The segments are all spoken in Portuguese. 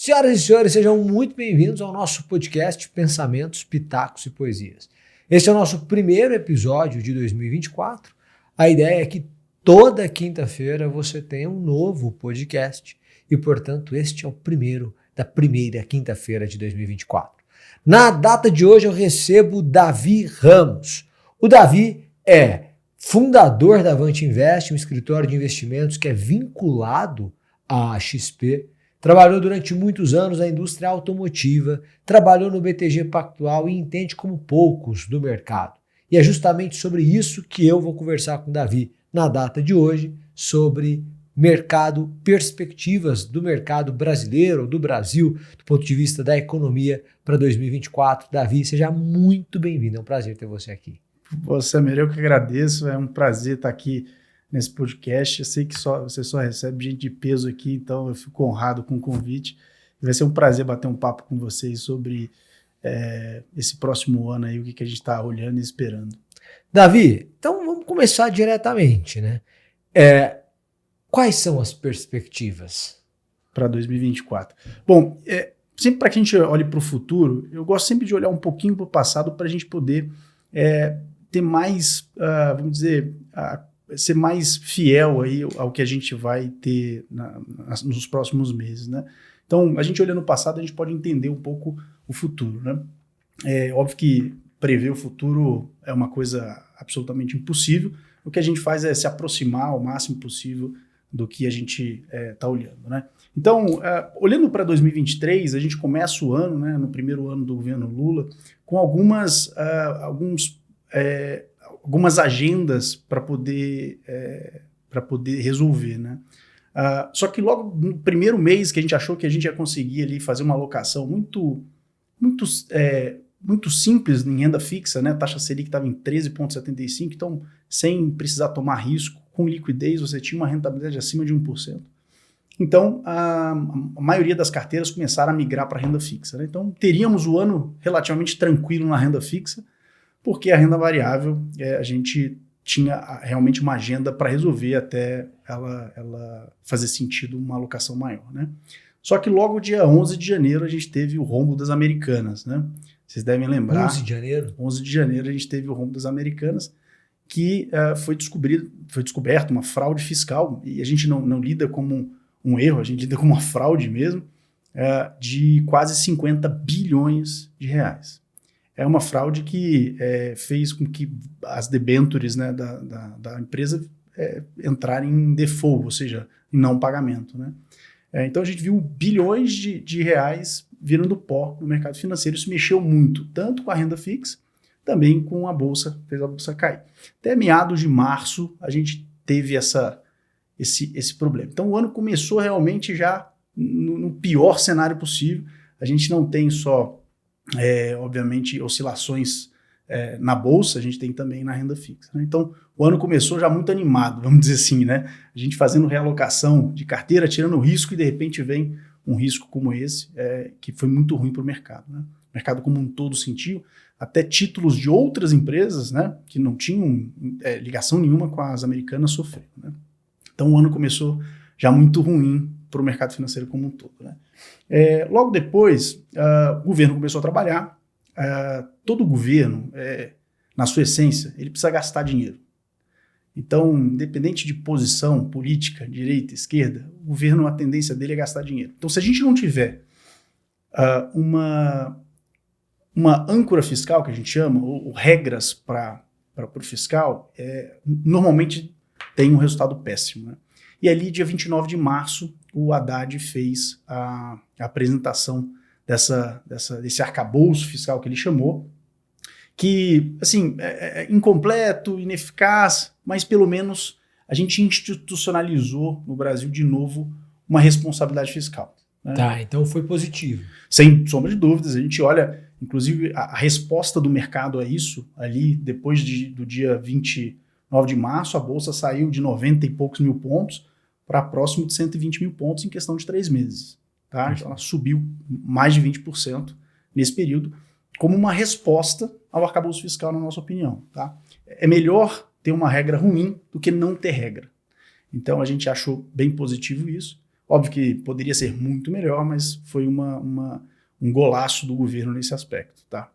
Senhoras e senhores, sejam muito bem-vindos ao nosso podcast Pensamentos, Pitacos e Poesias. Este é o nosso primeiro episódio de 2024. A ideia é que toda quinta-feira você tenha um novo podcast e, portanto, este é o primeiro da primeira quinta-feira de 2024. Na data de hoje eu recebo Davi Ramos. O Davi é fundador da Avante Invest, um escritório de investimentos que é vinculado à XP. Trabalhou durante muitos anos na indústria automotiva, trabalhou no BTG Pactual e entende como poucos do mercado. E é justamente sobre isso que eu vou conversar com o Davi na data de hoje, sobre mercado, perspectivas do mercado brasileiro, do Brasil, do ponto de vista da economia para 2024. Davi, seja muito bem-vindo, é um prazer ter você aqui. Samir, eu que agradeço, é um prazer estar aqui nesse podcast. Eu sei que você só recebe gente de peso aqui, então eu fico honrado com o convite. Vai ser um prazer bater um papo com vocês sobre esse próximo ano aí, o que a gente está olhando e esperando. Davi, então vamos começar diretamente, né? Quais são as perspectivas para 2024? Bom, sempre para que a gente olhe para o futuro, eu gosto sempre de olhar um pouquinho para o passado para a gente poder ter mais, vamos dizer, ser mais fiel aí ao que a gente vai ter nos próximos meses, né? Então, a gente olhando no passado, a gente pode entender um pouco o futuro, né? É óbvio que prever o futuro é uma coisa absolutamente impossível. O que a gente faz é se aproximar ao máximo possível do que a gente está olhando, né? Então, olhando para 2023, a gente começa o ano, né, no primeiro ano do governo Lula, com algumas agendas para poder resolver, né? Só que logo no primeiro mês que a gente achou que a gente ia conseguir ali fazer uma alocação muito simples em renda fixa, né? A taxa Selic estava em 13,75, então sem precisar tomar risco, com liquidez você tinha uma rentabilidade acima de 1%. Então a maioria das carteiras começaram a migrar para renda fixa, né? Então teríamos o ano relativamente tranquilo na renda fixa, porque a renda variável, a gente tinha realmente uma agenda para resolver até ela fazer sentido uma alocação maior, né? Só que logo dia 11 de janeiro a gente teve o rombo das Americanas, né? Vocês devem lembrar. 11 de janeiro? 11 de janeiro a gente teve o rombo das Americanas, que foi descoberto uma fraude fiscal, e a gente não lida como um erro, a gente lida como uma fraude mesmo, de quase 50 bilhões de reais. É uma fraude que fez com que as debêntures, né, da empresa entrarem em default, ou seja, em não pagamento, né? Então a gente viu bilhões de reais virando pó no mercado financeiro. Isso mexeu muito, tanto com a renda fixa, também com a bolsa, fez a bolsa cair. Até meados de março a gente teve esse problema. Então o ano começou realmente já no pior cenário possível. A gente não tem só obviamente, oscilações na bolsa, a gente tem também na renda fixa, né? Então, o ano começou já muito animado, vamos dizer assim, né? A gente fazendo realocação de carteira, tirando o risco, e de repente vem um risco como esse, que foi muito ruim para o mercado, né? O mercado como um todo sentiu, até títulos de outras empresas, né, que não tinham ligação nenhuma com as Americanas sofreram, né? Então, o ano começou já muito ruim para o mercado financeiro como um todo, né? Logo depois, o governo começou a trabalhar. Todo governo, na sua essência, ele precisa gastar dinheiro. Então, independente de posição política, direita, esquerda, o governo, a tendência dele é gastar dinheiro. Então, se a gente não tiver uma âncora fiscal, que a gente chama, ou regras para o fiscal, normalmente tem um resultado péssimo, né? E ali, dia 29 de março, o Haddad fez a apresentação desse arcabouço fiscal que ele chamou, que, assim, é incompleto, ineficaz, mas pelo menos a gente institucionalizou no Brasil de novo uma responsabilidade fiscal, né? Tá, então foi positivo. Sem sombra de dúvidas, a gente olha, inclusive, a resposta do mercado a isso, ali, depois do dia 29 de março, a Bolsa saiu de 90 e poucos mil pontos para próximo de 120 mil pontos em questão de 3 meses. Tá? Então ela subiu mais de 20% nesse período, como uma resposta ao arcabouço fiscal, na nossa opinião. Tá? É melhor ter uma regra ruim do que não ter regra. Então a gente achou bem positivo isso. Óbvio que poderia ser muito melhor, mas foi um golaço do governo nesse aspecto. Tá?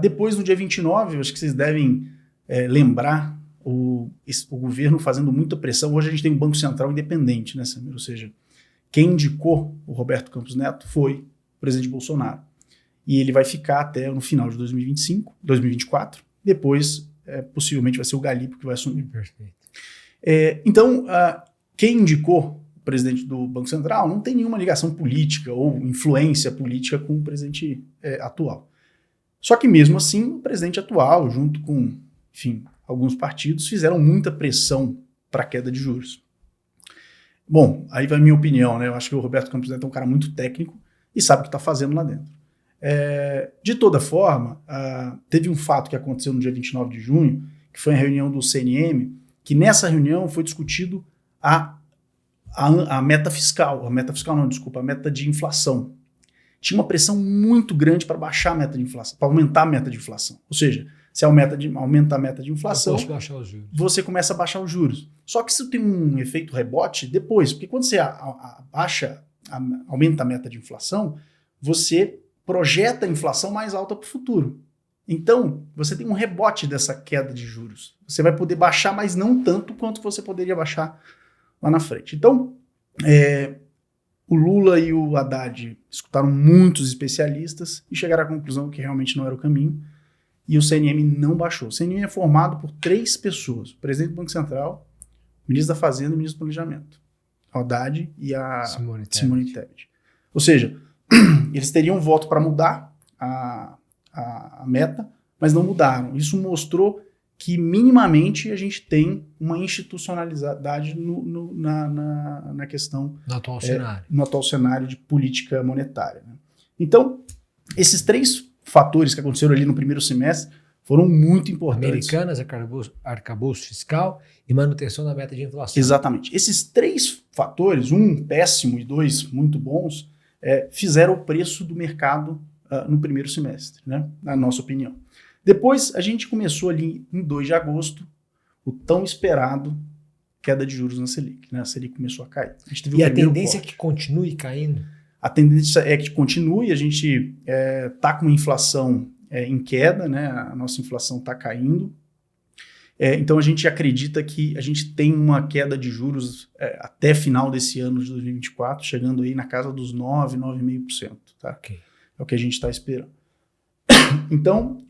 Depois, no dia 29, acho que vocês devem lembrar o governo fazendo muita pressão. Hoje a gente tem um Banco Central independente, né, Samir? Ou seja, quem indicou o Roberto Campos Neto foi o presidente Bolsonaro. E ele vai ficar até no final de 2024. Depois, possivelmente, vai ser o Galipo que vai assumir. Perfeito. Então, quem indicou o presidente do Banco Central não tem nenhuma ligação política ou influência política com o presidente atual. Só que, mesmo assim, o presidente atual, junto com, enfim, alguns partidos, fizeram muita pressão para a queda de juros. Bom, aí vai a minha opinião, né? Eu acho que o Roberto Campos Neto é um cara muito técnico e sabe o que está fazendo lá dentro. De toda forma, teve um fato que aconteceu no dia 29 de junho, que foi a reunião do CNM, que nessa reunião foi discutido a meta fiscal, a meta de inflação. Tinha uma pressão muito grande para baixar a meta de inflação, para aumentar a meta de inflação. Ou seja, se aumenta a meta de inflação, você começa a baixar os juros. Só que isso tem um efeito rebote depois, porque quando você aumenta a meta de inflação, você projeta a inflação mais alta para o futuro. Então, você tem um rebote dessa queda de juros. Você vai poder baixar, mas não tanto quanto você poderia baixar lá na frente. Então, o Lula e o Haddad escutaram muitos especialistas e chegaram à conclusão que realmente não era o caminho. E o CNM não baixou. O CNM é formado por 3 pessoas: o presidente do Banco Central, o ministro da Fazenda e o ministro do Planejamento. A Haddad e a Simone Tebet. Ou seja, eles teriam voto para mudar a meta, mas não mudaram. Isso mostrou que minimamente a gente tem uma institucionalidade na questão... No atual cenário. No atual cenário de política monetária. Né? Então, esses 3 fatores que aconteceram ali no primeiro semestre foram muito importantes. Americanas, arcabouço fiscal e manutenção da meta de inflação. Exatamente. Esses 3 fatores, um péssimo e 2 muito bons, fizeram o preço do mercado no primeiro semestre, né? Na nossa opinião. Depois, a gente começou ali em 2 de agosto, o tão esperado queda de juros na Selic. Né? A Selic começou a cair. A tendência é que continue caindo? A tendência é que continue. A gente está com uma inflação em queda, né? A nossa inflação está caindo. Então, a gente acredita que a gente tem uma queda de juros até final desse ano de 2024, chegando aí na casa dos 9,5%. Tá? Okay. É o que a gente está esperando. Então,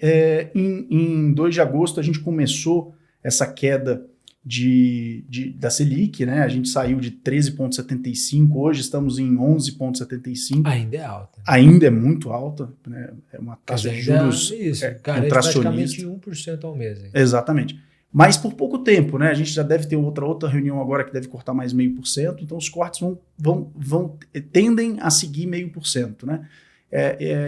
em 2 de agosto, a gente começou essa queda da Selic, né? A gente saiu de 13,75, hoje estamos em 11,75. Ainda é alta. Ainda é muito alta, né? É uma taxa de juros praticamente 1% ao mês. Hein? Exatamente. Mas por pouco tempo, né? A gente já deve ter outra reunião agora que deve cortar mais 0,5%, então os cortes tendem a seguir 0,5%, né?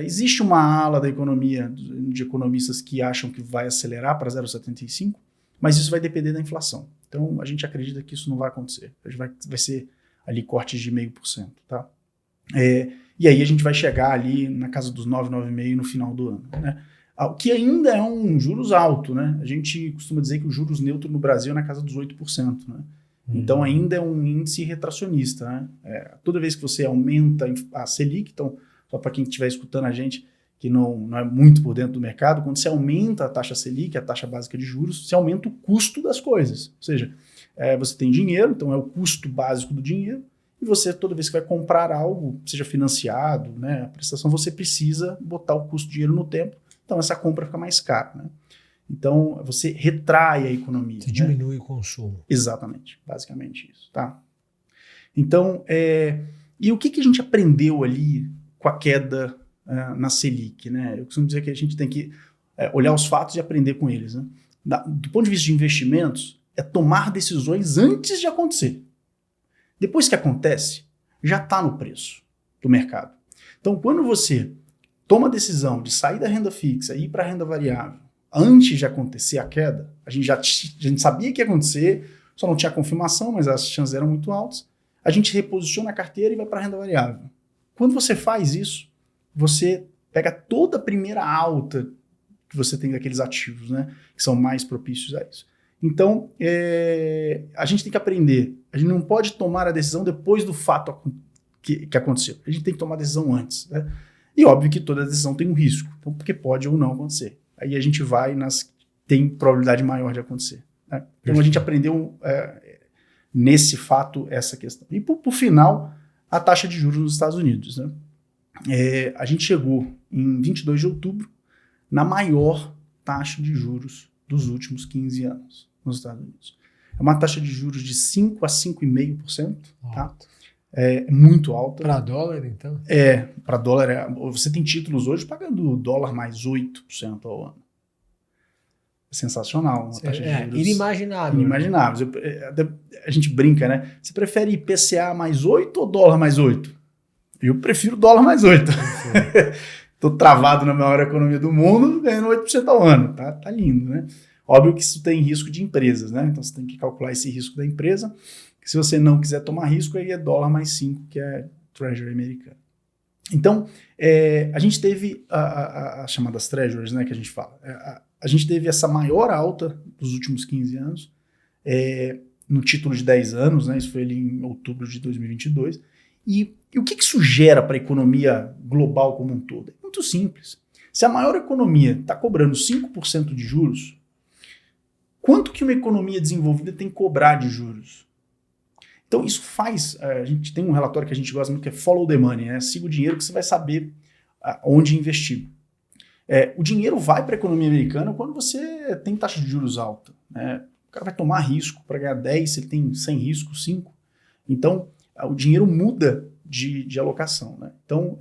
Existe uma ala da economia, de economistas que acham que vai acelerar para 0,75%, mas isso vai depender da inflação. Então, a gente acredita que isso não vai acontecer. Vai ser ali cortes de 0,5%. Tá? E aí a gente vai chegar ali na casa dos 9,5% no final do ano. Né? O que ainda é um juros alto. Né? A gente costuma dizer que o juros neutro no Brasil é na casa dos 8%. Né? Então, ainda é um índice retracionista. Né? Toda vez que você aumenta a Selic, então, só para quem estiver escutando a gente, que não é muito por dentro do mercado, quando você aumenta a taxa Selic, a taxa básica de juros, você aumenta o custo das coisas. Ou seja, você tem dinheiro, então é o custo básico do dinheiro, e você, toda vez que vai comprar algo, seja financiado, né, a prestação, você precisa botar o custo do dinheiro no tempo, então essa compra fica mais cara. Né? Então, você retrai a economia. Você diminui o consumo. Exatamente, basicamente isso. Tá? Então, e o que a gente aprendeu ali com a queda na Selic, né? Eu costumo dizer que a gente tem que olhar os fatos e aprender com eles. Né? Do ponto de vista de investimentos, é tomar decisões antes de acontecer. Depois que acontece, já está no preço do mercado. Então, quando você toma a decisão de sair da renda fixa e ir para a renda variável, antes de acontecer a queda, a gente sabia que ia acontecer, só não tinha confirmação, mas as chances eram muito altas, a gente reposiciona a carteira e vai para a renda variável. Quando você faz isso, você pega toda a primeira alta que você tem daqueles ativos, né, que são mais propícios a isso. Então, a gente tem que aprender. A gente não pode tomar a decisão depois do fato que aconteceu. A gente tem que tomar a decisão antes. Né? E óbvio que toda decisão tem um risco, então, porque pode ou não acontecer. Aí a gente vai nas que tem probabilidade maior de acontecer. Né? Então a gente aprendeu nesse fato essa questão. E por final, a taxa de juros nos Estados Unidos. Né? A gente chegou em 22 de outubro na maior taxa de juros dos últimos 15 anos nos Estados Unidos. É uma taxa de juros de 5 a 5,5%. Tá? É muito alta. Para dólar, então? Para dólar. Você tem títulos hoje pagando dólar mais 8% ao ano. É sensacional. Uma taxa de juros inimaginável. Inimaginável. A gente brinca, né? Você prefere IPCA mais 8 ou dólar mais 8? Eu prefiro dólar mais 8. Estou travado na maior economia do mundo, ganhando 8% ao ano. Tá lindo, né? Óbvio que isso tem risco de empresas, né? Então você tem que calcular esse risco da empresa. Se você não quiser tomar risco, aí é dólar mais 5, que é Treasury americano. Então, a gente teve as chamadas Treasuries, né, que a gente fala. A gente teve essa maior alta dos últimos 15 anos, no título de 10 anos, né, isso foi ali em outubro de 2022. E o que isso gera para a economia global como um todo? É muito simples. Se a maior economia está cobrando 5% de juros, quanto que uma economia desenvolvida tem que cobrar de juros? Então isso faz, a gente tem um relatório que a gente gosta muito que é follow the money, né? Siga o dinheiro que você vai saber onde investir. O dinheiro vai para a economia americana quando você tem taxa de juros alta. Né? O cara vai tomar risco para ganhar 10, se ele tem 100 risco, 5. Então o dinheiro muda de alocação. Né? Então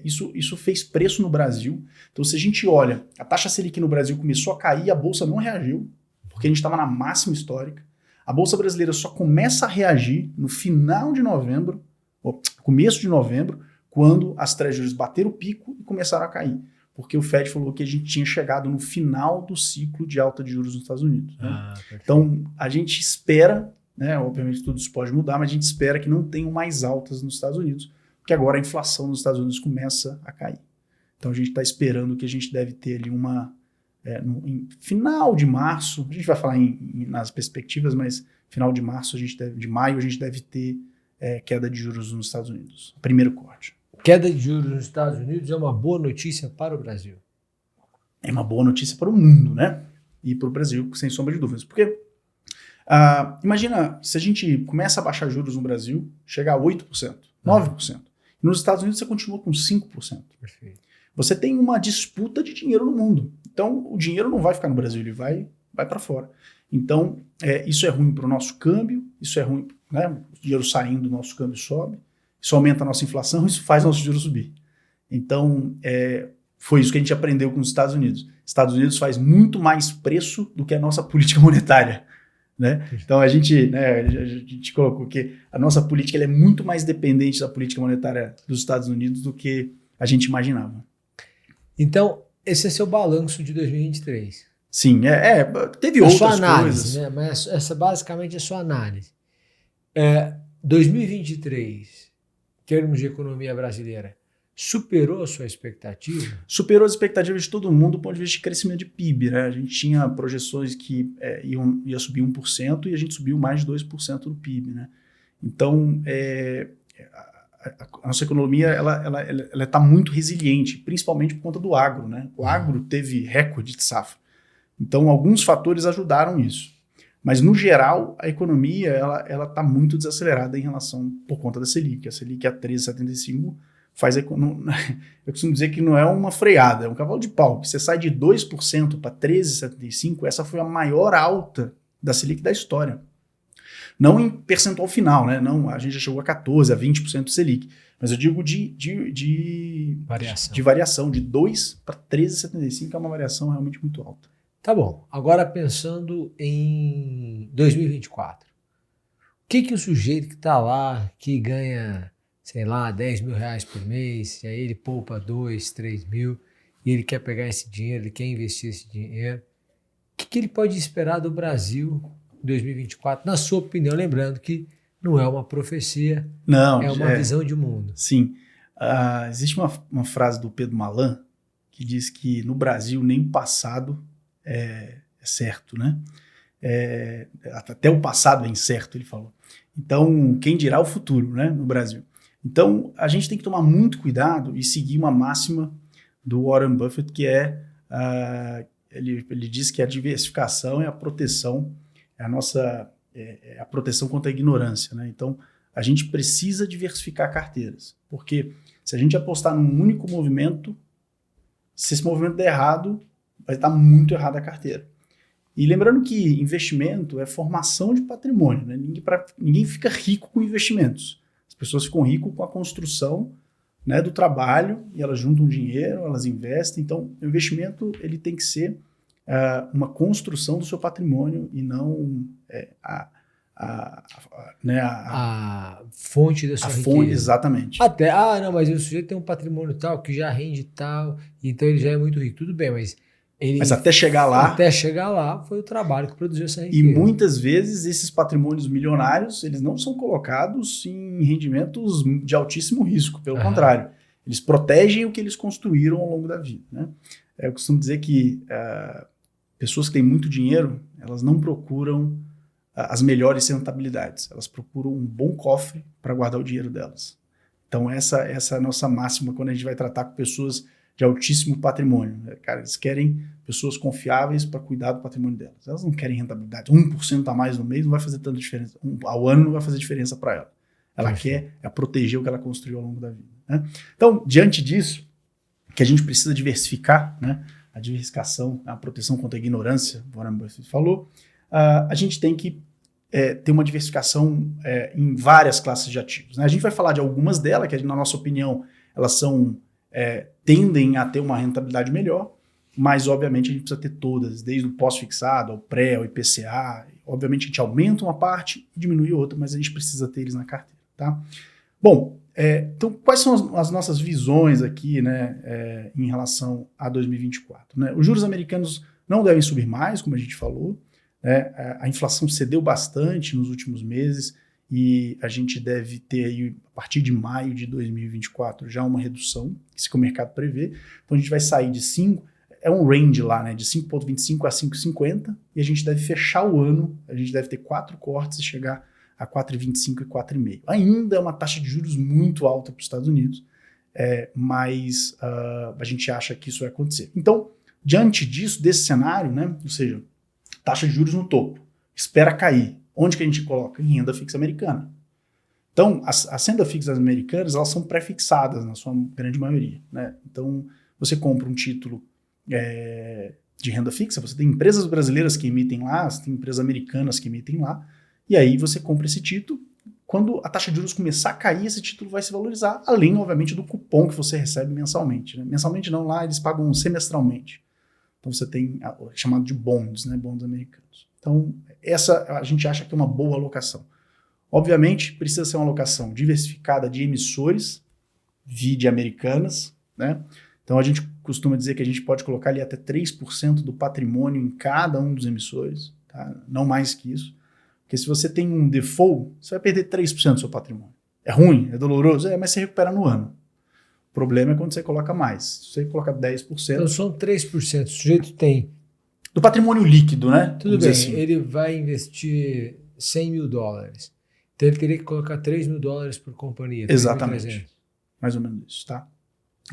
isso fez preço no Brasil. Então se a gente olha, a taxa Selic no Brasil começou a cair, a Bolsa não reagiu, porque a gente estava na máxima histórica. A Bolsa Brasileira só começa a reagir no final de novembro, ou começo de novembro, quando as treasuries bateram o pico e começaram a cair. Porque o Fed falou que a gente tinha chegado no final do ciclo de alta de juros nos Estados Unidos. Né? Então, a gente espera, né, obviamente tudo isso pode mudar, mas a gente espera que não tenham mais altas nos Estados Unidos, porque agora a inflação nos Estados Unidos começa a cair. Então, a gente está esperando que a gente deve ter ali em final de março, a gente vai falar nas perspectivas, mas final de março, de maio, a gente deve ter queda de juros nos Estados Unidos. Primeiro corte. Queda de juros nos Estados Unidos é uma boa notícia para o Brasil. É uma boa notícia para o mundo, né? E para o Brasil, sem sombra de dúvidas. Porque, imagina, se a gente começa a baixar juros no Brasil, chega a 8%, 9%. E nos Estados Unidos você continua com 5%. Perfeito. Você tem uma disputa de dinheiro no mundo. Então, o dinheiro não vai ficar no Brasil, ele vai para fora. Então, isso é ruim para o nosso câmbio, isso é ruim, né? O dinheiro saindo do nosso câmbio sobe, isso aumenta a nossa inflação, isso faz nosso juros subir. Então, foi isso que a gente aprendeu com os Estados Unidos. Estados Unidos faz muito mais preço do que a nossa política monetária. Né? Então, a gente colocou que a nossa política ela é muito mais dependente da política monetária dos Estados Unidos do que a gente imaginava. Então, esse é seu balanço de 2023. Sim, teve outras sua análise, coisas. Né? Mas essa basicamente é a sua análise. 2023, em termos de economia brasileira, superou a sua expectativa? Superou as expectativas de todo mundo do ponto de vista de crescimento de PIB. Né? A gente tinha projeções que ia subir 1% e a gente subiu mais de 2% do PIB. Né? Então, a nossa economia ela está muito resiliente, principalmente por conta do agro. Né? O agro teve recorde de safra. Então, alguns fatores ajudaram isso. Mas, no geral, a economia ela está muito desacelerada em relação por conta da Selic. A Selic a 13,75 faz a economia... Eu costumo dizer que não é uma freada, é um cavalo de pau. Você sai de 2% para 13,75, essa foi a maior alta da Selic da história. Não em percentual final, né? Não, a gente já chegou a 14%, a 20% de Selic. Mas eu digo de variação. De 2 para 13,75 é uma variação realmente muito alta. Tá bom. Agora pensando em 2024. O que o sujeito que está lá, que ganha, sei lá, 10 mil reais por mês, e aí ele poupa 2, 3 mil, e ele quer pegar esse dinheiro, ele quer investir esse dinheiro, o que ele pode esperar do Brasil em 2024, na sua opinião? Lembrando que não é uma profecia, não, é uma visão de mundo. Sim. Existe uma frase do Pedro Malan que diz que no Brasil nem o passado é certo, né? até o passado é incerto, ele falou. Então, quem dirá o futuro, né, no Brasil? Então, a gente tem que tomar muito cuidado e seguir uma máxima do Warren Buffett, que ele diz que a diversificação é a proteção, a proteção contra a ignorância, né? Então, a gente precisa diversificar carteiras, porque se a gente apostar num único movimento, se esse movimento der errado, vai estar muito errada a carteira. E lembrando que investimento é formação de patrimônio, né? Ninguém fica rico com investimentos. As pessoas ficam ricas com a construção, né, do trabalho, e elas juntam dinheiro, elas investem. Então, o investimento ele tem que ser uma construção do seu patrimônio e não a fonte da sua riqueza. Fonte, exatamente. Até, não, mas o sujeito tem um patrimônio tal, que já rende tal, então ele já é muito rico. Tudo bem, mas até chegar lá... Até chegar lá foi o trabalho que produziu essa riqueza. E muitas vezes esses patrimônios milionários, eles não são colocados em rendimentos de altíssimo risco, pelo contrário. Eles protegem o que eles construíram ao longo da vida, né? Eu costumo dizer que pessoas que têm muito dinheiro, elas não procuram as melhores rentabilidades. Elas procuram um bom cofre para guardar o dinheiro delas. Então essa é a nossa máxima quando a gente vai tratar com pessoas de altíssimo patrimônio. Cara, eles querem pessoas confiáveis para cuidar do patrimônio delas. Elas não querem rentabilidade. 1% a mais no mês não vai fazer tanta diferença. Ao ano não vai fazer diferença para ela. Ela quer proteger o que ela construiu ao longo da vida, né? Então, diante disso, que a gente precisa diversificar, né? A diversificação, a proteção contra a ignorância, o Warren Buffett falou, a gente tem que ter uma diversificação em várias classes de ativos, né? A gente vai falar de algumas delas, que na nossa opinião, elas tendem a ter uma rentabilidade melhor, mas obviamente a gente precisa ter todas, desde o pós-fixado, ao pré, ao IPCA. Obviamente a gente aumenta uma parte e diminui outra, mas a gente precisa ter eles na carteira, tá? Bom, então quais são as nossas visões aqui, né, em relação a 2024? Né? Os juros americanos não devem subir mais, como a gente falou, né? A inflação cedeu bastante nos últimos meses e a gente deve ter aí, a partir de maio de 2024, já uma redução, isso que o mercado prevê. Então a gente vai sair de 5, um range lá, né, de 5,25 a 5,50, e a gente deve fechar o ano, a gente deve ter 4 cortes e chegar a 4,25 e 4,5. Ainda é uma taxa de juros muito alta para os Estados Unidos, mas a gente acha que isso vai acontecer. Então, diante disso, desse cenário, né, ou seja, taxa de juros no topo, espera cair. Onde que a gente coloca? Em renda fixa americana. Então, as rendas fixas americanas, elas são pré-fixadas na sua grande maioria, né? Então, você compra um título de renda fixa, você tem empresas brasileiras que emitem lá, você tem empresas americanas que emitem lá, e aí você compra esse título. Quando a taxa de juros começar a cair, esse título vai se valorizar, além, obviamente, do cupom que você recebe mensalmente, né? Mensalmente não, lá eles pagam semestralmente. Então você tem chamado de bonds, né? Bonds americanos. Então essa a gente acha que é uma boa alocação. Obviamente precisa ser uma alocação diversificada de emissores, vide americanas, né? Então a gente costuma dizer que a gente pode colocar ali até 3% do patrimônio em cada um dos emissores, tá? Não mais que isso. Porque se você tem um default, você vai perder 3% do seu patrimônio. É ruim, é doloroso, mas você recupera no ano. O problema é quando você coloca mais. Se você coloca 10%... Então são 3%. O sujeito tem... Do patrimônio líquido, né? Tudo bem, assim. Ele vai investir $100 mil. Então ele teria que colocar $3 mil por companhia. Exatamente. Mais ou menos isso, tá?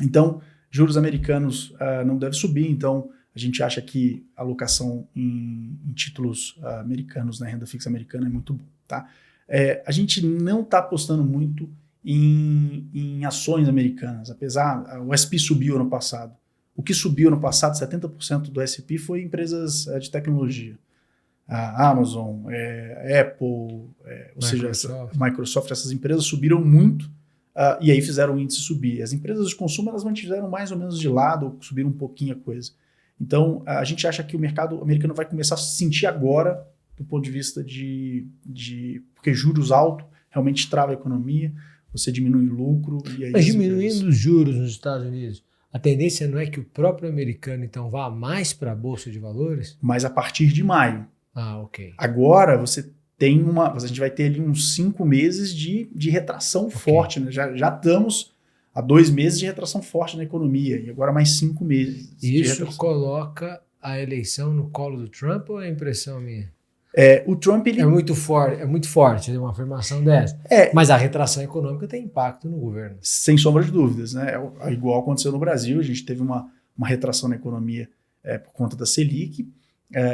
Então, juros americanos não devem subir, então a gente acha que a alocação em títulos americanos, na renda fixa americana, é muito bom, tá? A gente não está apostando muito em ações americanas, apesar, o S&P subiu ano passado. O que subiu ano passado, 70% do S&P foi empresas de tecnologia. A Amazon, Apple, ou seja, Microsoft, essas empresas subiram muito e aí fizeram o índice subir. As empresas de consumo, elas mantiveram mais ou menos de lado, ou subiram um pouquinho a coisa. Então, a gente acha que o mercado americano vai começar a se sentir agora, do ponto de vista porque juros altos realmente trava a economia, você diminui o lucro. E aí mas diminuindo os juros nos Estados Unidos, a tendência não é que o próprio americano, então, vá mais para a Bolsa de Valores? Mas a partir de maio. Ok. Agora, você tem a gente vai ter ali uns 5 meses de retração forte, né? Já estamos há 2 meses de retração forte na economia, e agora mais 5 meses. E isso coloca a eleição no colo do Trump ou é impressão minha? O Trump, ele... É muito forte uma afirmação dessa. Mas a retração econômica tem impacto no governo. Sem sombra de dúvidas, né? Igual aconteceu no Brasil, a gente teve uma retração na economia por conta da Selic,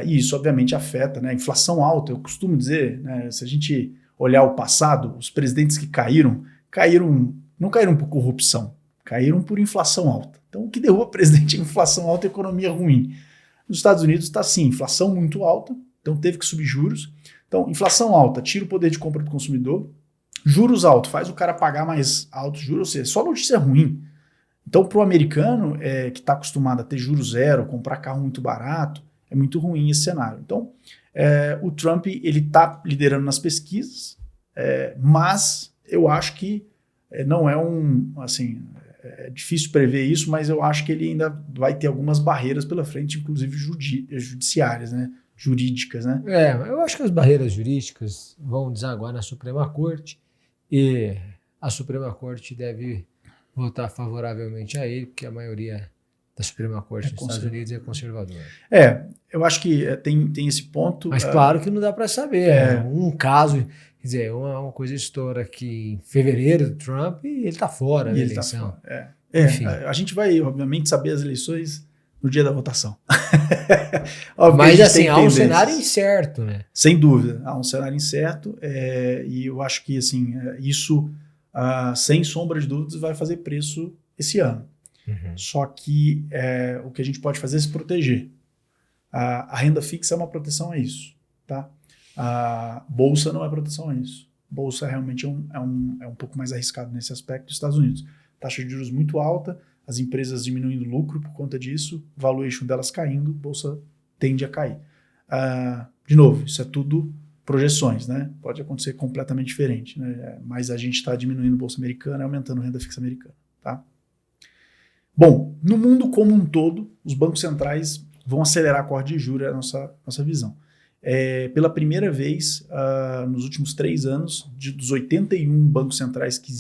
e isso obviamente afeta, né? A inflação alta, eu costumo dizer, né? Se a gente olhar o passado, os presidentes que não caíram por corrupção, caíram por inflação alta. Então o que derruba presidente é inflação alta e economia ruim. Nos Estados Unidos está assim, inflação muito alta, então teve que subir juros. Então, inflação alta, tira o poder de compra do consumidor. Juros altos, faz o cara pagar mais altos juros, ou seja, só notícia ruim. Então, para o americano que está acostumado a ter juros zero, comprar carro muito barato, é muito ruim esse cenário. Então, o Trump ele está liderando nas pesquisas, mas eu acho que não é assim, é difícil prever isso, mas eu acho que ele ainda vai ter algumas barreiras pela frente, inclusive judiciárias, né? Jurídicas, né? Eu acho que as barreiras jurídicas vão desaguar na Suprema Corte e a Suprema Corte deve votar favoravelmente a ele, porque a maioria da Suprema Corte nos Estados Unidos é conservadora. Eu acho que tem esse ponto. Mas claro que não dá para saber. Um caso, quer dizer, uma coisa estoura aqui em fevereiro do Trump e ele está fora da eleição. Enfim. A gente vai, obviamente, saber as eleições no dia da votação. Mas assim, há um cenário incerto, né? Sem dúvida, há um cenário incerto, e eu acho que assim, isso, sem sombra de dúvidas, vai fazer preço esse ano. Uhum. Só que o que a gente pode fazer é se proteger. A renda fixa é uma proteção a isso. Tá? A bolsa não é proteção a isso. Bolsa realmente é um pouco mais arriscado nesse aspecto dos Estados Unidos. Taxa de juros muito alta, as empresas diminuindo lucro por conta disso, valuation delas caindo, bolsa tende a cair. De novo, isso é tudo projeções, né? Pode acontecer completamente diferente, né? Mas a gente está diminuindo bolsa americana e aumentando renda fixa americana. Tá? Bom, no mundo como um todo, os bancos centrais vão acelerar a corte de juros, é a nossa visão. Pela primeira vez, nos últimos 3 anos, dos 81 bancos centrais que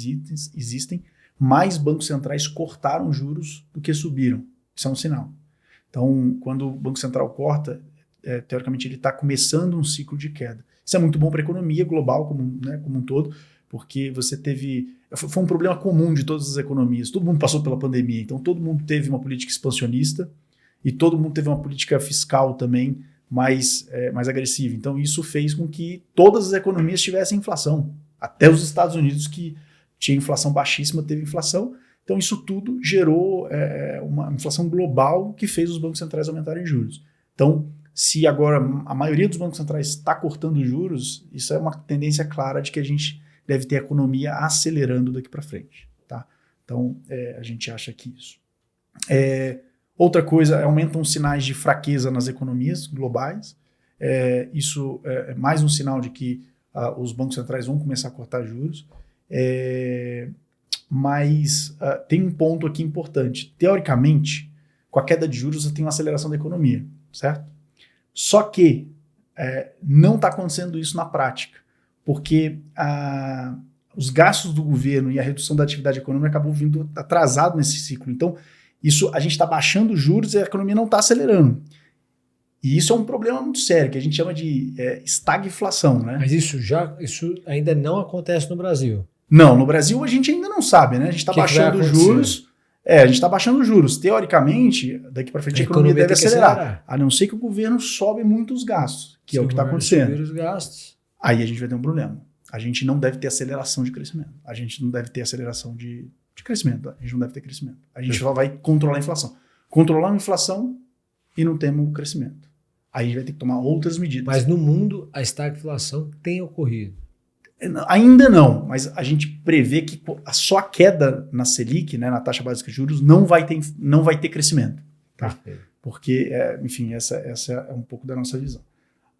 existem, mais bancos centrais cortaram juros do que subiram. Isso é um sinal. Então, quando o Banco Central corta, teoricamente ele está começando um ciclo de queda. Isso é muito bom para a economia global como um todo, porque você teve... Foi um problema comum de todas as economias. Todo mundo passou pela pandemia, então todo mundo teve uma política expansionista e todo mundo teve uma política fiscal também mais agressiva. Então, isso fez com que todas as economias tivessem inflação. Até os Estados Unidos, que tinha inflação baixíssima, teve inflação. Então, isso tudo gerou uma inflação global que fez os bancos centrais aumentarem juros. Então, se agora a maioria dos bancos centrais está cortando juros, isso é uma tendência clara de que a gente deve ter a economia acelerando daqui para frente. Tá? Então, a gente acha que isso. Outra coisa, aumentam os sinais de fraqueza nas economias globais. Isso é mais um sinal de que os bancos centrais vão começar a cortar juros. Mas tem um ponto aqui importante. Teoricamente, com a queda de juros, você tem uma aceleração da economia, certo? Só que não está acontecendo isso na prática, porque os gastos do governo e a redução da atividade econômica acabou vindo atrasado nesse ciclo. Então, a gente está baixando os juros e a economia não está acelerando. E isso é um problema muito sério, que a gente chama de estagflação, né? Mas isso ainda não acontece no Brasil. Não, no Brasil a gente ainda não sabe, né? A gente está baixando os juros. A gente está baixando os juros. Teoricamente, daqui para frente a economia deve acelerar. A não ser que o governo sobe muito os gastos, que é o que está acontecendo. Subir os gastos. Aí a gente vai ter um problema. A gente não deve ter aceleração de crescimento. A gente não deve ter aceleração de crescimento. A gente não deve ter crescimento. A gente só vai controlar a inflação. Controlar a inflação e não temos crescimento. Aí a gente vai ter que tomar outras medidas. Mas no mundo, a estagflação tem ocorrido. Ainda não, mas a gente prevê que só a queda na Selic, né, na taxa básica de juros, não vai ter crescimento. Tá? Porque, enfim, essa é um pouco da nossa visão.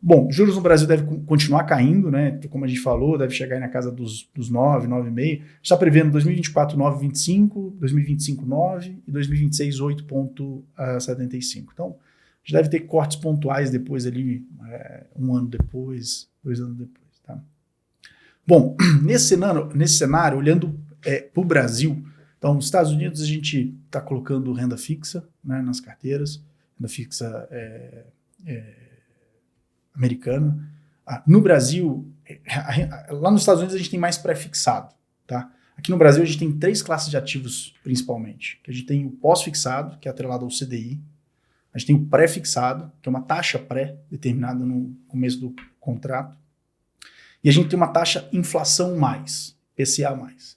Bom, juros no Brasil deve continuar caindo, né? Como a gente falou, deve chegar aí na casa dos 9, 9,5. A gente está prevendo 2024, 9,25, 2025, 9 e 2026, 8,75. Então, a gente deve ter cortes pontuais depois ali, 1 ano depois, 2 anos depois. Tá? Bom, nesse cenário, olhando para o Brasil, então, nos Estados Unidos a gente está colocando renda fixa, né, nas carteiras, renda fixa americana. No Brasil, lá nos Estados Unidos a gente tem mais pré-fixado, tá? Aqui no Brasil a gente tem 3 classes de ativos principalmente. Que a gente tem o pós-fixado, que é atrelado ao CDI. A gente tem o pré-fixado, que é uma taxa pré determinada no começo do contrato. E a gente tem uma taxa inflação mais, PCA mais.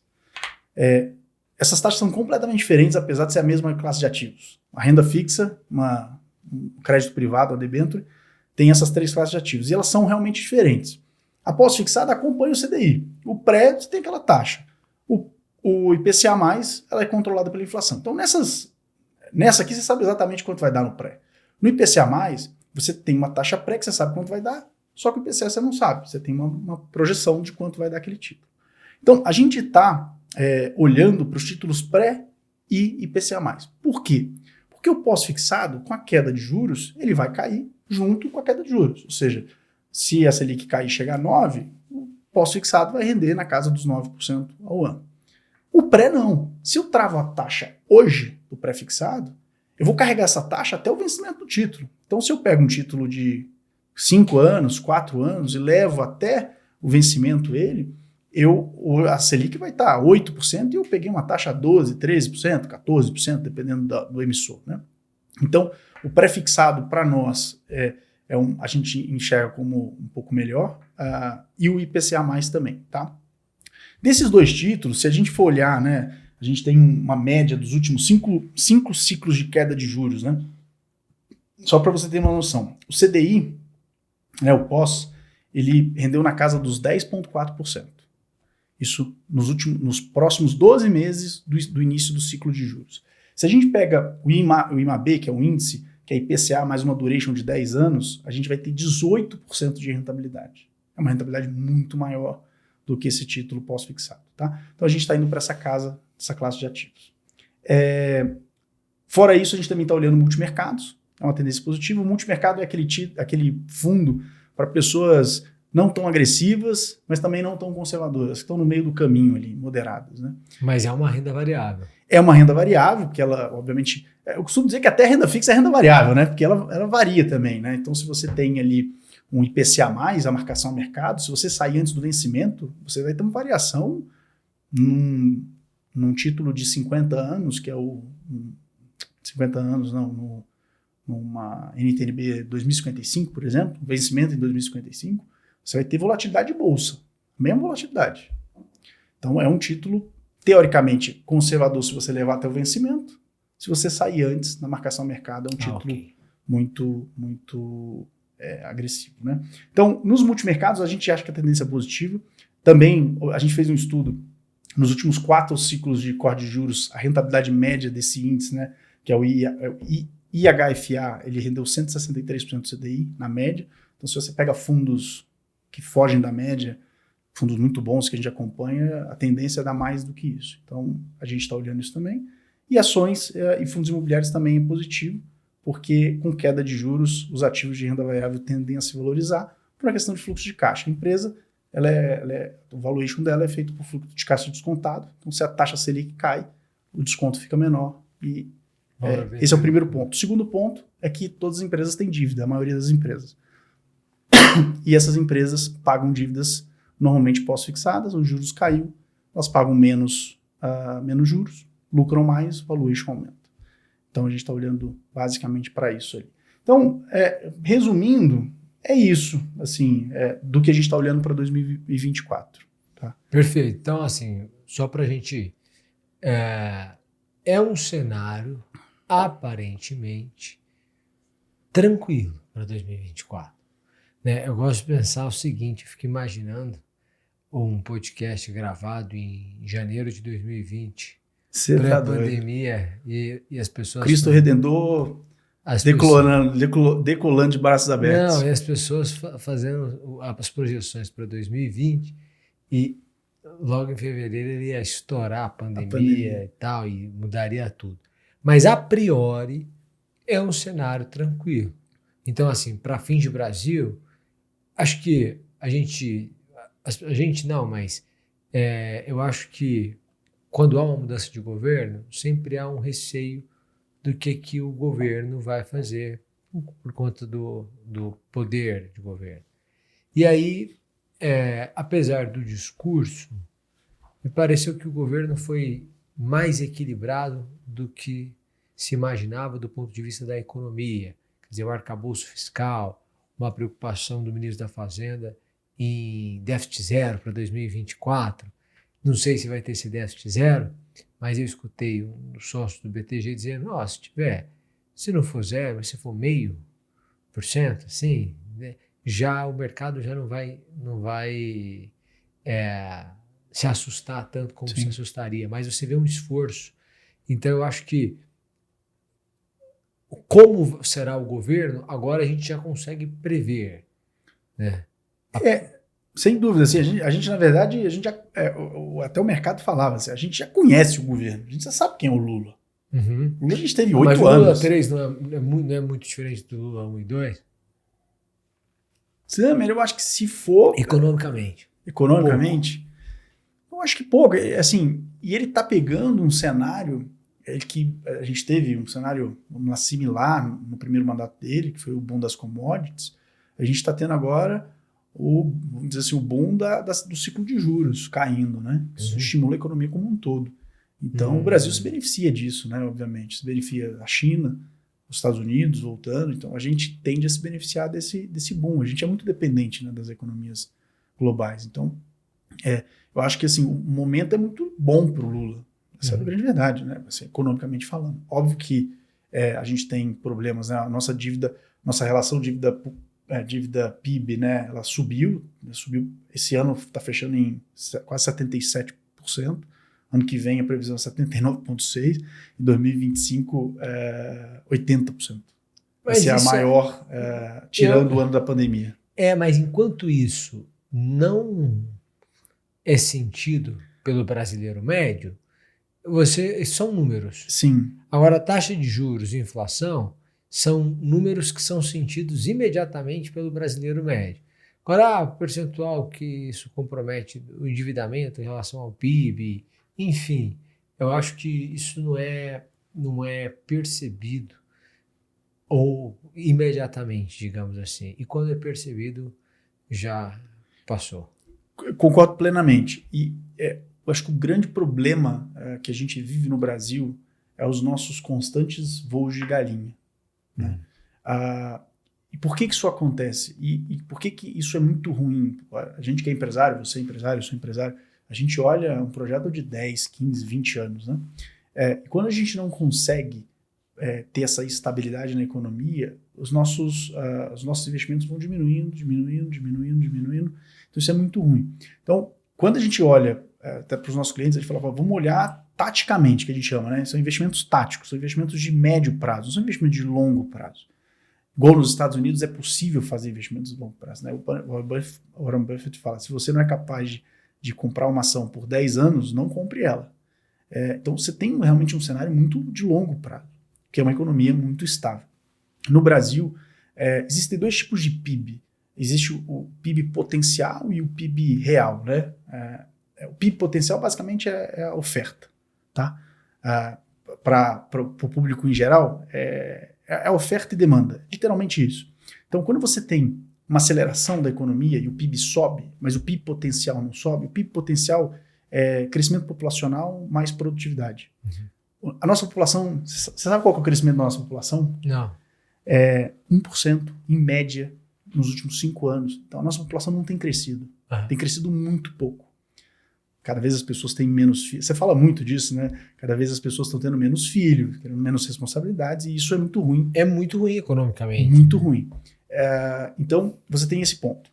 Essas taxas são completamente diferentes, apesar de ser a mesma classe de ativos. A renda fixa, um crédito privado, a debênture, tem essas 3 classes de ativos. E elas são realmente diferentes. A pós-fixada acompanha o CDI. O pré, você tem aquela taxa. O IPCA+, ela é controlada pela inflação. Então, nessa aqui, você sabe exatamente quanto vai dar no pré. No IPCA+, você tem uma taxa pré que você sabe quanto vai dar, só que o IPCA você não sabe. Você tem uma projeção de quanto vai dar aquele título. Então, a gente está olhando para os títulos pré e IPCA+. Por quê? Porque o pós-fixado, com a queda de juros, ele vai cair junto com a queda de juros. Ou seja, se a Selic cair e chegar a 9%, o pós-fixado vai render na casa dos 9% ao ano. O pré não. Se eu travo a taxa hoje do pré-fixado, eu vou carregar essa taxa até o vencimento do título. Então, se eu pego um título de 5 anos, 4 anos e levo até o vencimento a Selic vai estar 8% e eu peguei uma taxa 12%, 13%, 14%, dependendo do emissor, né? Então, o pré-fixado para nós a gente enxerga como um pouco melhor e o IPCA mais também, tá? Desses 2 títulos, se a gente for olhar, né, a gente tem uma média dos últimos 5 ciclos de queda de juros, né? Só para você ter uma noção. O CDI, né, o pós, ele rendeu na casa dos 10,4%. Isso nos próximos 12 meses do início do ciclo de juros. Se a gente pega o IMAB, que é um índice, que é IPCA mais uma duration de 10 anos, a gente vai ter 18% de rentabilidade. É uma rentabilidade muito maior do que esse título pós-fixado, tá? Então a gente está indo para essa classe de ativos. Fora isso, a gente também está olhando multimercados, é uma tendência positiva. O multimercado é aquele fundo para pessoas não tão agressivas, mas também não tão conservadoras, que estão no meio do caminho ali, moderadas, né? Mas é uma renda variável. É uma renda variável, porque ela, obviamente... Eu costumo dizer que até renda fixa é renda variável, né? Porque ela varia também, né? Então, se você tem ali um IPCA+, a marcação a mercado, se você sair antes do vencimento, você vai ter uma variação num título de 50 anos, que é 50 anos, não, numa NTNB 2055, por exemplo, vencimento em 2055, você vai ter volatilidade de bolsa, mesma volatilidade. Então, é um título, teoricamente, conservador se você levar até o vencimento. Se você sair antes, na marcação a mercado, é um título muito agressivo, né? Então, nos multimercados, a gente acha que a tendência é positiva. Também, a gente fez um estudo, nos últimos 4 ciclos de corte de juros, a rentabilidade média desse índice, né, que é o IHFA, ele rendeu 163% do CDI, na média. Então, se você pega fundos que fogem da média, fundos muito bons que a gente acompanha, a tendência é dar mais do que isso. Então, a gente está olhando isso também. E ações e fundos imobiliários também é positivo, porque com queda de juros, os ativos de renda variável tendem a se valorizar por uma questão de fluxo de caixa. A empresa, o valuation dela é feito por fluxo de caixa descontado. Então, se a taxa Selic cai, o desconto fica menor. E esse é o primeiro ponto. O segundo ponto é que todas as empresas têm dívida, a maioria das empresas. E essas empresas pagam dívidas normalmente pós-fixadas, os juros caiu, elas pagam menos juros, lucram mais, o valuation aumenta. Então a gente está olhando basicamente para isso ali. Então, resumindo, é isso, assim, do que a gente está olhando para 2024. Tá? Perfeito. Então, assim, só para a gente... É um cenário aparentemente tranquilo para 2024. Né? Eu gosto de pensar o seguinte, eu fico imaginando um podcast gravado em janeiro de 2020, pré-pandemia, e as pessoas... Cristo Redentor decolando de braços abertos. Não, e as pessoas fazendo as projeções para 2020 e logo em fevereiro ele ia estourar a pandemia e tal, e mudaria tudo. Mas a priori é um cenário tranquilo. Então, assim, para fins de Brasil, acho que a gente não, mas eu acho que quando há uma mudança de governo, sempre há um receio do que o governo vai fazer por conta do poder de governo. E aí, apesar do discurso, me pareceu que o governo foi mais equilibrado do que se imaginava do ponto de vista da economia. Quer dizer, o arcabouço fiscal, uma preocupação do ministro da Fazenda em déficit zero para 2024. Não sei se vai ter esse déficit zero, mas eu escutei um dos sócios do BTG dizendo, se não for zero, mas se for 0,5%, assim, né, já o mercado já não vai se assustar tanto como se assustaria, mas você vê um esforço. Então eu acho que como será o governo, agora a gente já consegue prever, né? Sem dúvida, assim, a gente na verdade, até o mercado falava, assim, a gente já conhece o governo, a gente já sabe quem é o Lula. Uhum. O Lula a gente teve 8 anos. Mas o Lula 3 não é muito diferente do Lula 1 e 2? Sim, mas eu acho que se for... Economicamente, eu acho que pouco, assim, e ele tá pegando um cenário que a gente teve um cenário, vamos lá, similar no primeiro mandato dele, que foi o boom das commodities. A gente está tendo agora vamos dizer assim, o boom do ciclo de juros caindo, né? Isso estimula a economia como um todo. Então, o Brasil se beneficia disso, né? Obviamente, se beneficia a China, os Estados Unidos voltando. Então, a gente tende a se beneficiar desse boom. A gente é muito dependente, né, das economias globais. Então, eu acho que assim, o momento é muito bom para o Lula. Essa é a grande verdade, né? Assim, economicamente falando. Óbvio que a gente tem problemas, né? A nossa relação dívida PIB, né? Ela subiu esse ano está fechando em quase 77%. Ano que vem a previsão é 79,6%, em 2025 80%. Vai ser a maior, tirando o ano da pandemia. Mas enquanto isso não é sentido pelo brasileiro médio, são números. Sim. Agora, a taxa de juros e inflação são números que são sentidos imediatamente pelo brasileiro médio. Agora, o percentual que isso compromete o endividamento em relação ao PIB, enfim, eu acho que isso não é percebido ou imediatamente, digamos assim. E quando é percebido, já passou. Concordo plenamente. E eu acho que o grande problema que a gente vive no Brasil é os nossos constantes voos de galinha. Né? E por que isso acontece? E por que isso é muito ruim? A gente que é empresário, você é empresário, eu sou empresário, a gente olha um projeto de 10, 15, 20 anos. Né? E quando a gente não consegue ter essa estabilidade na economia, os nossos investimentos vão diminuindo. Então isso é muito ruim. Então, quando a gente olha até para os nossos clientes, a gente fala, vamos olhar taticamente, que a gente chama, né? São investimentos táticos, são investimentos de médio prazo, não são investimentos de longo prazo. Igual nos Estados Unidos é possível fazer investimentos de longo prazo. Né? O Warren Buffett fala, se você não é capaz de comprar uma ação por 10 anos, não compre ela. Então você tem realmente um cenário muito de longo prazo, que é uma economia muito estável. No Brasil, existem 2 tipos de PIB. Existe o PIB potencial e o PIB real. Né? O PIB potencial basicamente é a oferta. Tá? Para o público em geral, é oferta e demanda, literalmente isso. Então, quando você tem uma aceleração da economia e o PIB sobe, mas o PIB potencial não sobe, o PIB potencial é crescimento populacional mais produtividade. A nossa população, você sabe qual é o crescimento da nossa população? Não. 1% em média nos últimos 5 anos. Então, a nossa população não tem crescido. Tem crescido muito pouco. Cada vez as pessoas têm menos filhos. Você fala muito disso, né? Cada vez as pessoas estão tendo menos filhos, tendo menos responsabilidades, e isso é muito ruim. É muito ruim economicamente. Muito ruim. Então, você tem esse ponto.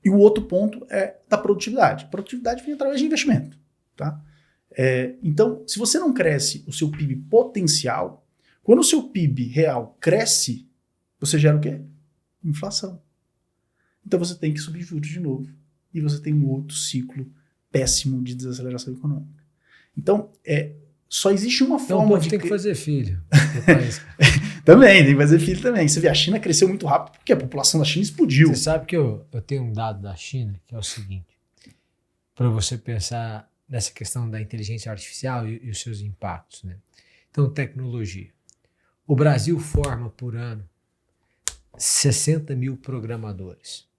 E o outro ponto é da produtividade. Produtividade vem através de investimento. Tá? Então, se você não cresce o seu PIB potencial, quando o seu PIB real cresce, você gera o quê? Inflação. Então, você tem que subir juros de novo. E você tem um outro ciclo péssimo de desaceleração econômica. Então, só existe uma forma então, o povo tem que fazer filho no país. Também, tem que fazer filho também. Você vê, a China cresceu muito rápido porque a população da China explodiu. Você sabe que eu tenho um dado da China que é o seguinte, para você pensar nessa questão da inteligência artificial e os seus impactos. Né? Então, tecnologia. O Brasil forma por ano 60 mil programadores.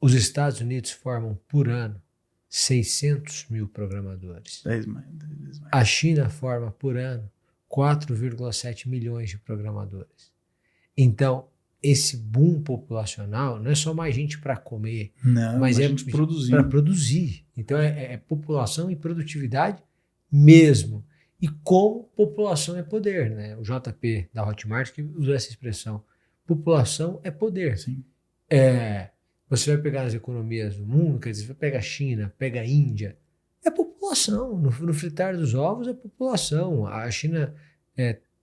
Os Estados Unidos formam por ano 600 mil programadores. 10 mais. A China forma por ano 4,7 milhões de programadores. Então, esse boom populacional não é só mais gente para comer, mas é gente para produzir. Então, é população e produtividade mesmo. E como população é poder, né? O JP da Hotmart que usou essa expressão. População é poder. Sim. Você vai pegar as economias do mundo, quer dizer, você vai pegar a China, pega a Índia, é população. No fritar dos ovos é população. A China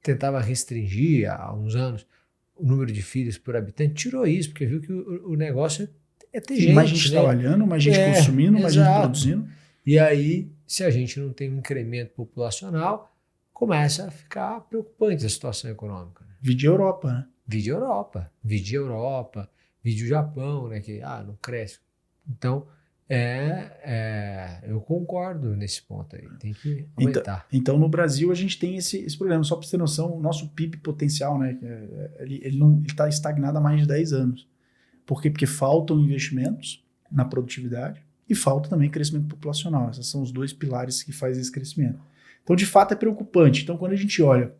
tentava restringir há uns anos o número de filhos por habitante, tirou isso, porque viu que o negócio é ter gente. Mais gente trabalhando, mais gente consumindo, mais gente produzindo. E aí, se a gente não tem um incremento populacional, começa a ficar preocupante a situação econômica. Né? Vide Europa, né? Vide Europa, vide o Japão, né? Que não cresce. Então, eu concordo nesse ponto aí, tem que aumentar. Então, no Brasil, a gente tem esse problema. Só para você ter noção, o nosso PIB potencial, né, ele está estagnado há mais de 10 anos. Por quê? Porque faltam investimentos na produtividade e falta também crescimento populacional. Esses são os dois pilares que fazem esse crescimento. Então, de fato, é preocupante. Então, quando a gente olha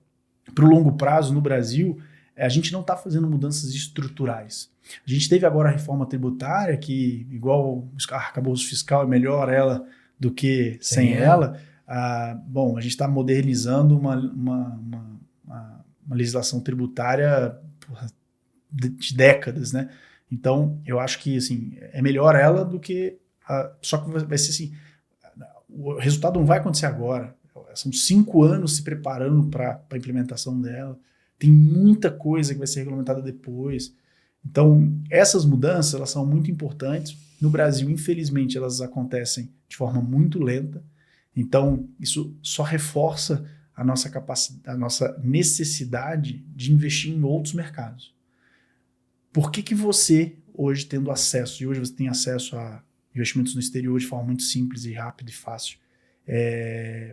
para o longo prazo no Brasil, a gente não está fazendo mudanças estruturais. A gente teve agora a reforma tributária, que igual o arcabouço fiscal é melhor ela do que sem ela. Bom, a gente está modernizando uma legislação tributária de décadas, né? Então, eu acho que assim, é melhor ela do que... só que vai ser assim, o resultado não vai acontecer agora. São 5 anos se preparando para a implementação dela. Tem muita coisa que vai ser regulamentada depois. Então, essas mudanças elas são muito importantes. No Brasil, infelizmente, elas acontecem de forma muito lenta. Então, isso só reforça a nossa capacidade, a nossa necessidade de investir em outros mercados. Por que você, hoje, tendo acesso, e hoje você tem acesso a investimentos no exterior de forma muito simples e rápida e fácil,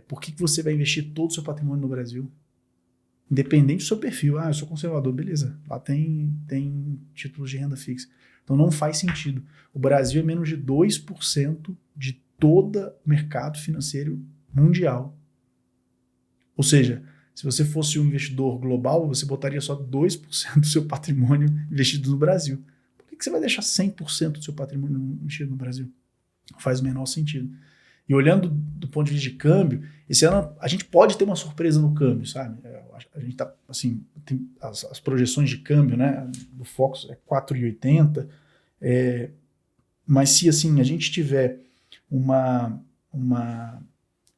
por que você vai investir todo o seu patrimônio no Brasil? Independente do seu perfil. Eu sou conservador, beleza. Lá tem títulos de renda fixa. Então não faz sentido. O Brasil é menos de 2% de todo o mercado financeiro mundial. Ou seja, se você fosse um investidor global, você botaria só 2% do seu patrimônio investido no Brasil. Por que você vai deixar 100% do seu patrimônio investido no Brasil? Não faz o menor sentido. E olhando do ponto de vista de câmbio, esse ano a gente pode ter uma surpresa no câmbio, sabe? A gente tá, assim, tem as projeções de câmbio, né? Do Fox é 4,80, mas se assim, a gente tiver uma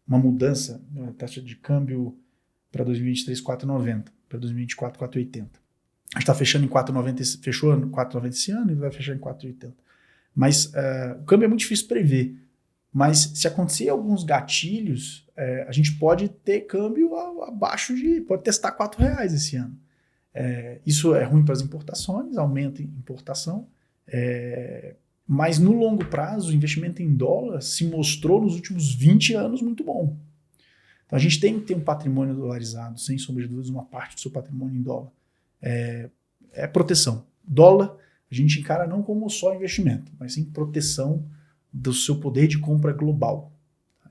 mudança na taxa de câmbio para 2023, 4,90, para 2024, 4,80. A gente está fechando em 4,90, fechou 4,90 esse ano e vai fechar em 4,80. Mas o câmbio é muito difícil prever. Mas se acontecer alguns gatilhos, a gente pode ter câmbio abaixo pode testar R$4 esse ano. Isso é ruim para as importações, aumenta a importação, mas no longo prazo o investimento em dólar se mostrou nos últimos 20 anos muito bom. Então a gente tem que ter um patrimônio dolarizado, sem sombra de dúvidas, uma parte do seu patrimônio em dólar. É proteção. Dólar a gente encara não como só investimento, mas sim proteção do seu poder de compra global.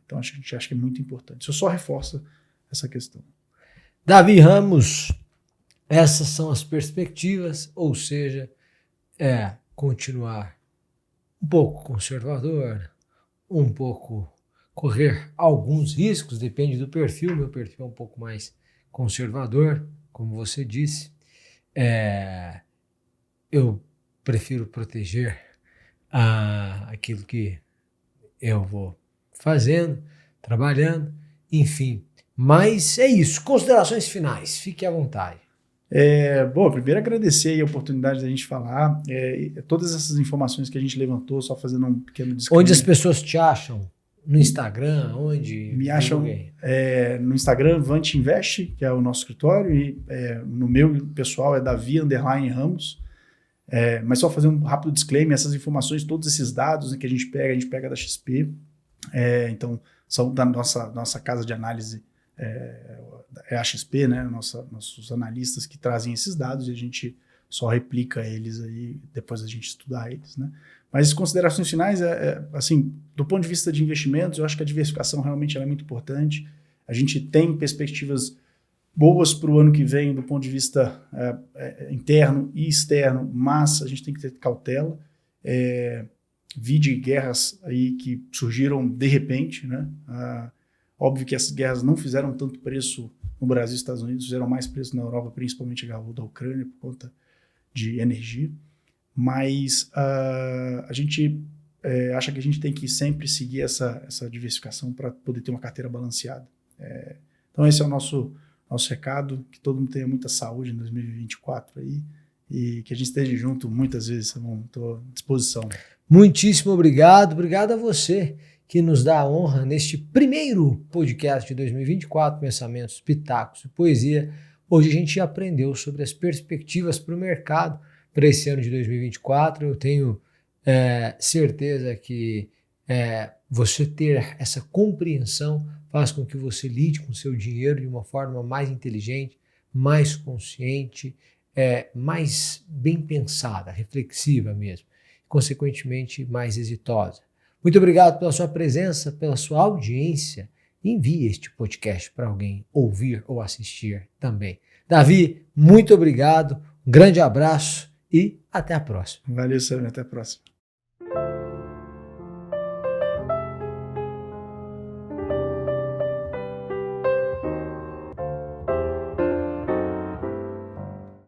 Então, a gente acha que é muito importante. Isso só reforça essa questão. Davi Ramos, essas são as perspectivas, ou seja, continuar um pouco conservador, um pouco correr alguns riscos, depende do perfil. Meu perfil é um pouco mais conservador, como você disse. Eu prefiro proteger aquilo que eu vou fazendo, trabalhando, enfim. Mas é isso. Considerações finais. Fique à vontade. Bom, primeiro agradecer aí a oportunidade da gente falar. Todas essas informações que a gente levantou, só fazendo um pequeno disclaimer. Onde as pessoas te acham? No Instagram? Onde? Me acham no Instagram, Vant Invest, que é o nosso escritório, e no meu pessoal é Davi_Ramos. Mas só fazer um rápido disclaimer, essas informações, todos esses dados, né, que a gente pega da XP, então são da nossa casa de análise, a XP, né, nossos analistas que trazem esses dados, e a gente só replica eles aí, depois a gente estudar eles, né? Mas considerações finais, assim, do ponto de vista de investimentos, eu acho que a diversificação realmente é muito importante. A gente tem perspectivas boas para o ano que vem do ponto de vista interno e externo, mas a gente tem que ter cautela. Vide guerras aí que surgiram de repente, né? Óbvio que essas guerras não fizeram tanto preço no Brasil e Estados Unidos, fizeram mais preço na Europa, principalmente a guerra da Ucrânia, por conta de energia. Mas a gente acha que a gente tem que sempre seguir essa diversificação para poder ter uma carteira balanceada. Então esse é o nosso recado, que todo mundo tenha muita saúde em 2024 aí, e que a gente esteja junto muitas vezes, estou à disposição. Muitíssimo obrigado, obrigado a você que nos dá a honra neste primeiro podcast de 2024, Pensamentos, Pitacos e Poesia. Hoje a gente aprendeu sobre as perspectivas para o mercado para esse ano de 2024. Eu tenho certeza que você ter essa compreensão faz com que você lide com o seu dinheiro de uma forma mais inteligente, mais consciente, mais bem pensada, reflexiva mesmo, consequentemente mais exitosa. Muito obrigado pela sua presença, pela sua audiência. Envie este podcast para alguém ouvir ou assistir também. Davi, muito obrigado, um grande abraço e até a próxima. Valeu, Sam, até a próxima.